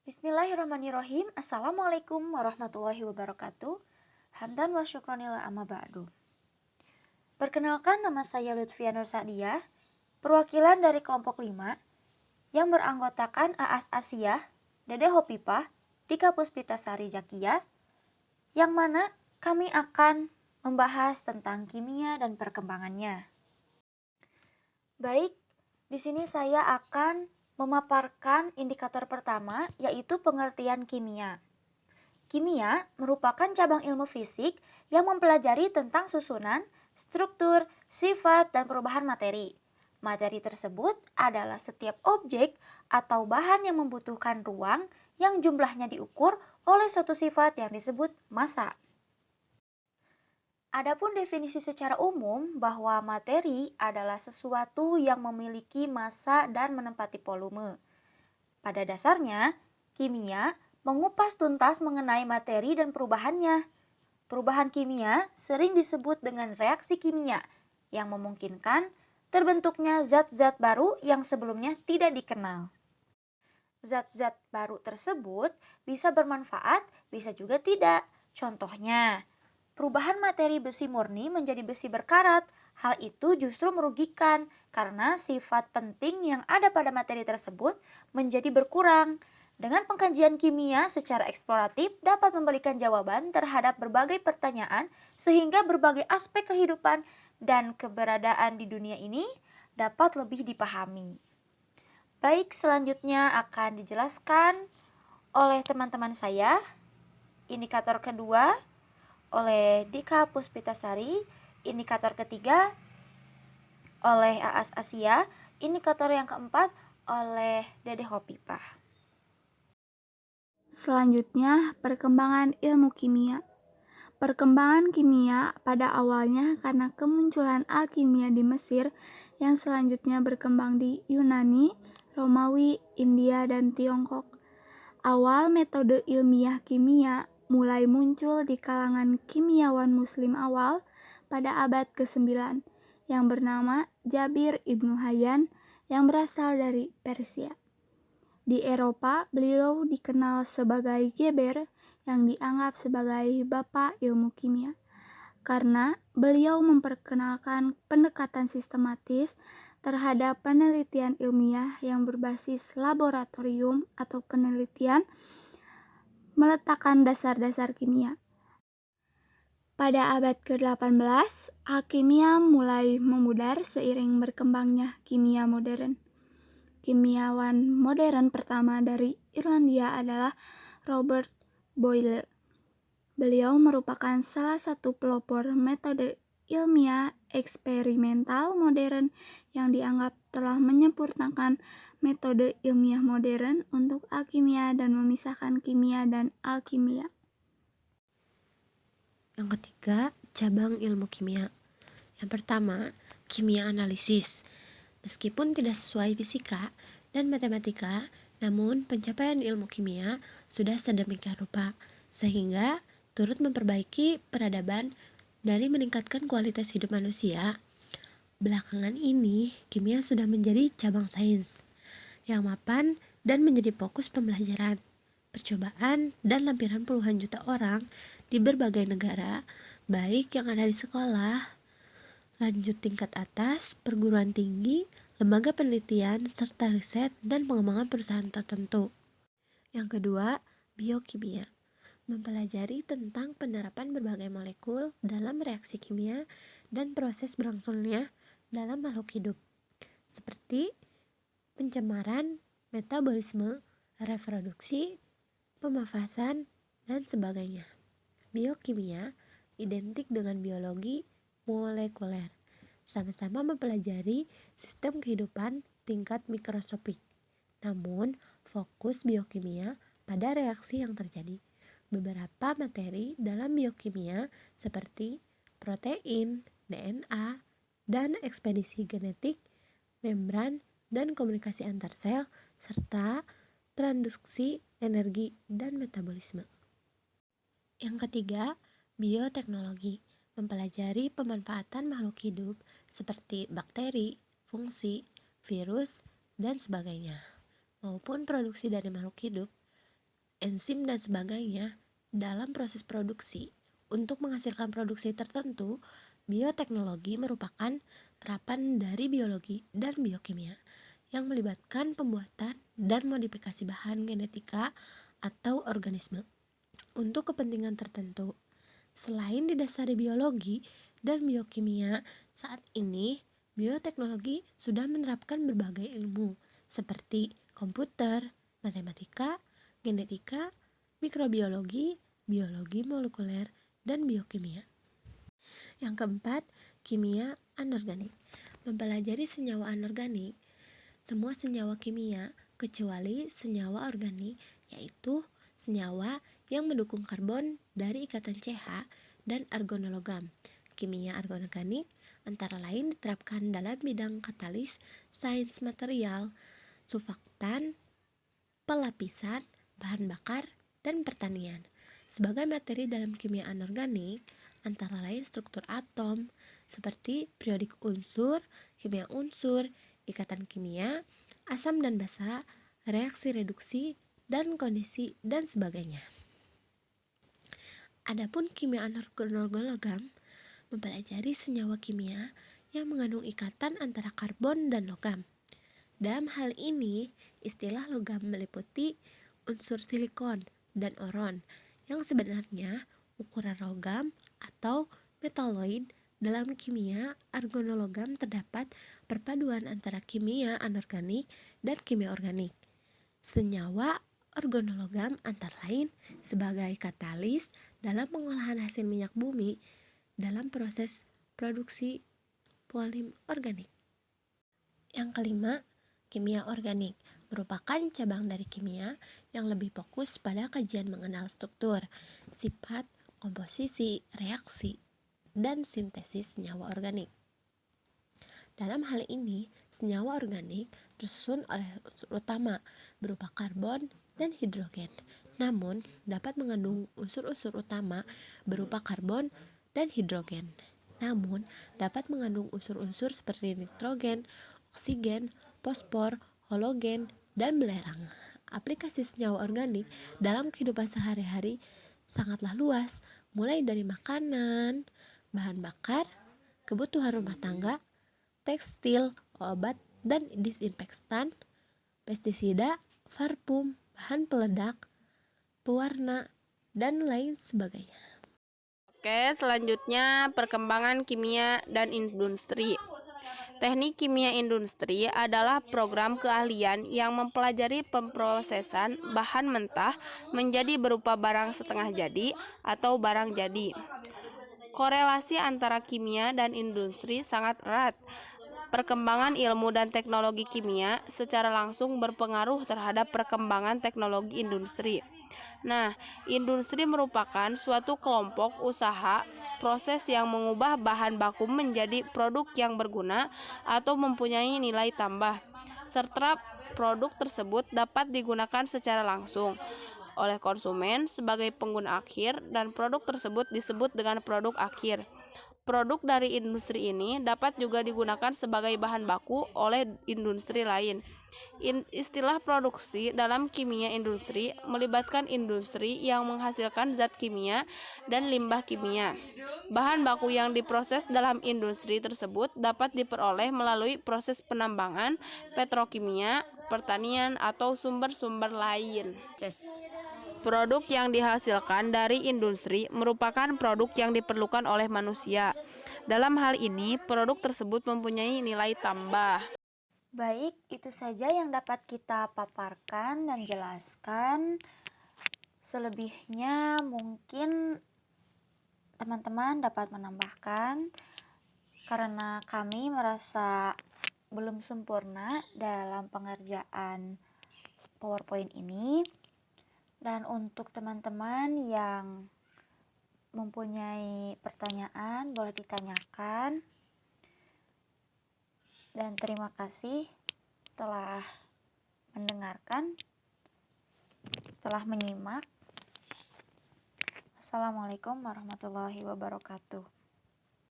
Bismillahirrahmanirrahim. Assalamualaikum warahmatullahi wabarakatuh. Hamdan wa syukronillah amma ba'du. Perkenalkan, nama saya Lutfia Nur Sa'diyah, perwakilan dari kelompok 5 yang beranggotakan AAS Asia, Dede Hopipah di Kampus Pitasari Jakia, yang mana kami akan membahas tentang kimia dan perkembangannya. Baik, di sini saya akan memaparkan indikator pertama, yaitu pengertian kimia. Kimia merupakan cabang ilmu fisik yang mempelajari tentang susunan, struktur, sifat, dan perubahan materi. Materi tersebut adalah setiap objek atau bahan yang membutuhkan ruang yang jumlahnya diukur oleh suatu sifat yang disebut massa. Adapun definisi secara umum bahwa materi adalah sesuatu yang memiliki massa dan menempati volume. Pada dasarnya, kimia mengupas tuntas mengenai materi dan perubahannya. Perubahan kimia sering disebut dengan reaksi kimia yang memungkinkan terbentuknya zat-zat baru yang sebelumnya tidak dikenal. Zat-zat baru tersebut bisa bermanfaat, bisa juga tidak. Contohnya, perubahan materi besi murni menjadi besi berkarat. Hal itu justru merugikan karena sifat penting yang ada pada materi tersebut menjadi berkurang. Dengan pengkajian kimia secara eksploratif dapat memberikan jawaban terhadap berbagai pertanyaan sehingga berbagai aspek kehidupan dan keberadaan di dunia ini dapat lebih dipahami. Baik, selanjutnya akan dijelaskan oleh teman-teman saya. Indikator kedua oleh Dika Puspitasari, indikator ketiga oleh AAS Asia, indikator yang keempat oleh Dede Hopipah. Selanjutnya, perkembangan ilmu kimia. Perkembangan kimia pada awalnya karena kemunculan alkimia di Mesir yang selanjutnya berkembang di Yunani, Romawi, India, dan Tiongkok. Awal metode ilmiah kimia mulai muncul di kalangan kimiawan muslim awal pada abad ke-9 yang bernama Jabir Ibnu Hayyan yang berasal dari Persia. Di Eropa, beliau dikenal sebagai Geber yang dianggap sebagai bapak ilmu kimia karena beliau memperkenalkan pendekatan sistematis terhadap penelitian ilmiah yang berbasis laboratorium atau penelitian meletakkan dasar-dasar kimia. Pada abad ke-18, alkimia mulai memudar seiring berkembangnya kimia modern. Kimiawan modern pertama dari Irlandia adalah Robert Boyle. Beliau merupakan salah satu pelopor metode ilmiah eksperimental modern yang dianggap telah menyempurnakan metode ilmiah modern untuk alkimia dan memisahkan kimia dan alkimia. Yang ketiga, cabang ilmu kimia. Yang pertama, kimia analisis. Meskipun tidak sesuai fisika dan matematika, namun pencapaian ilmu kimia sudah sedemikian rupa, sehingga turut memperbaiki peradaban dari meningkatkan kualitas hidup manusia. Belakangan ini, kimia sudah menjadi cabang sains yang mapan dan menjadi fokus pembelajaran, percobaan, dan lampiran puluhan juta orang di berbagai negara, baik yang ada di sekolah, lanjut tingkat atas, perguruan tinggi, lembaga penelitian, serta riset dan pengembangan perusahaan tertentu. Yang kedua, biokimia. Mempelajari tentang penerapan berbagai molekul dalam reaksi kimia dan proses berlangsungnya dalam makhluk hidup, seperti pencemaran, metabolisme, reproduksi, pemafasan, dan sebagainya. Biokimia identik dengan biologi molekuler, sama-sama mempelajari sistem kehidupan tingkat mikroskopik. Namun, fokus biokimia pada reaksi yang terjadi. Beberapa materi dalam biokimia seperti protein, DNA, dan ekspedisi genetik, membran, dan komunikasi antar sel, serta transduksi energi dan metabolisme. Yang ketiga, bioteknologi. Mempelajari pemanfaatan makhluk hidup seperti bakteri, fungsi, virus, dan sebagainya, maupun produksi dari makhluk hidup enzim, dan sebagainya dalam proses produksi. Untuk menghasilkan produksi tertentu, bioteknologi merupakan terapan dari biologi dan biokimia yang melibatkan pembuatan dan modifikasi bahan genetika atau organisme untuk kepentingan tertentu. Selain didasari biologi dan biokimia, saat ini bioteknologi sudah menerapkan berbagai ilmu seperti komputer, matematika, genetika, mikrobiologi, biologi molekuler, dan biokimia. Yang keempat, kimia anorganik. Mempelajari senyawa anorganik, semua senyawa kimia kecuali senyawa organik, yaitu senyawa yang mendukung karbon dari ikatan CH dan argonologam. Kimia anorganik antara lain diterapkan dalam bidang katalis, sains material, surfaktan, pelapisan, bahan bakar, dan pertanian. Sebagai materi dalam kimia anorganik, antara lain struktur atom, seperti periodik unsur, kimia unsur, ikatan kimia, asam dan basa, reaksi reduksi, dan kondisi, dan sebagainya. Adapun kimia anorganologam mempelajari senyawa kimia yang mengandung ikatan antara karbon dan logam. Dalam hal ini, istilah logam meliputi unsur silikon dan oron, yang sebenarnya ukuran logam atau metaloid. Dalam kimia organologam terdapat perpaduan antara kimia anorganik dan kimia organik. Senyawa organologam antara lain sebagai katalis dalam pengolahan hasil minyak bumi dalam proses produksi polimer organik. Yang kelima, kimia organik merupakan cabang dari kimia yang lebih fokus pada kajian mengenal struktur, sifat, komposisi, reaksi, dan sintesis senyawa organik. Dalam hal ini, senyawa organik tersusun oleh unsur utama berupa karbon dan hidrogen, namun dapat mengandung unsur-unsur utama berupa karbon dan hidrogen, namun dapat mengandung unsur-unsur seperti nitrogen, oksigen, fosfor, halogen, dan belerang. Aplikasi senyawa organik dalam kehidupan sehari-hari sangatlah luas, mulai dari makanan, bahan bakar, kebutuhan rumah tangga, tekstil, obat dan disinfektan, pestisida, parfum, bahan peledak, pewarna, dan lain sebagainya. Oke, selanjutnya perkembangan kimia dan industri. Teknik kimia industri adalah program keahlian yang mempelajari pemrosesan bahan mentah menjadi berupa barang setengah jadi atau barang jadi. Korelasi antara kimia dan industri sangat erat. Perkembangan ilmu dan teknologi kimia secara langsung berpengaruh terhadap perkembangan teknologi industri. Nah, industri merupakan suatu kelompok usaha proses yang mengubah bahan baku menjadi produk yang berguna atau mempunyai nilai tambah, serta produk tersebut dapat digunakan secara langsung oleh konsumen sebagai pengguna akhir, dan produk tersebut disebut dengan produk akhir. Produk dari industri ini dapat juga digunakan sebagai bahan baku oleh industri lain. Istilah produksi dalam kimia industri melibatkan industri yang menghasilkan zat kimia dan limbah kimia. Bahan baku yang diproses dalam industri tersebut dapat diperoleh melalui proses penambangan, petrokimia, pertanian, atau sumber-sumber lain. Produk yang dihasilkan dari industri merupakan produk yang diperlukan oleh manusia. Dalam hal ini, produk tersebut mempunyai nilai tambah. Baik, itu saja yang dapat kita paparkan dan jelaskan. Selebihnya mungkin teman-teman dapat menambahkan, karena kami merasa belum sempurna dalam pengerjaan PowerPoint ini. Dan untuk teman-teman yang mempunyai pertanyaan, boleh ditanyakan. Dan terima kasih telah mendengarkan, telah menyimak. Assalamualaikum warahmatullahi wabarakatuh.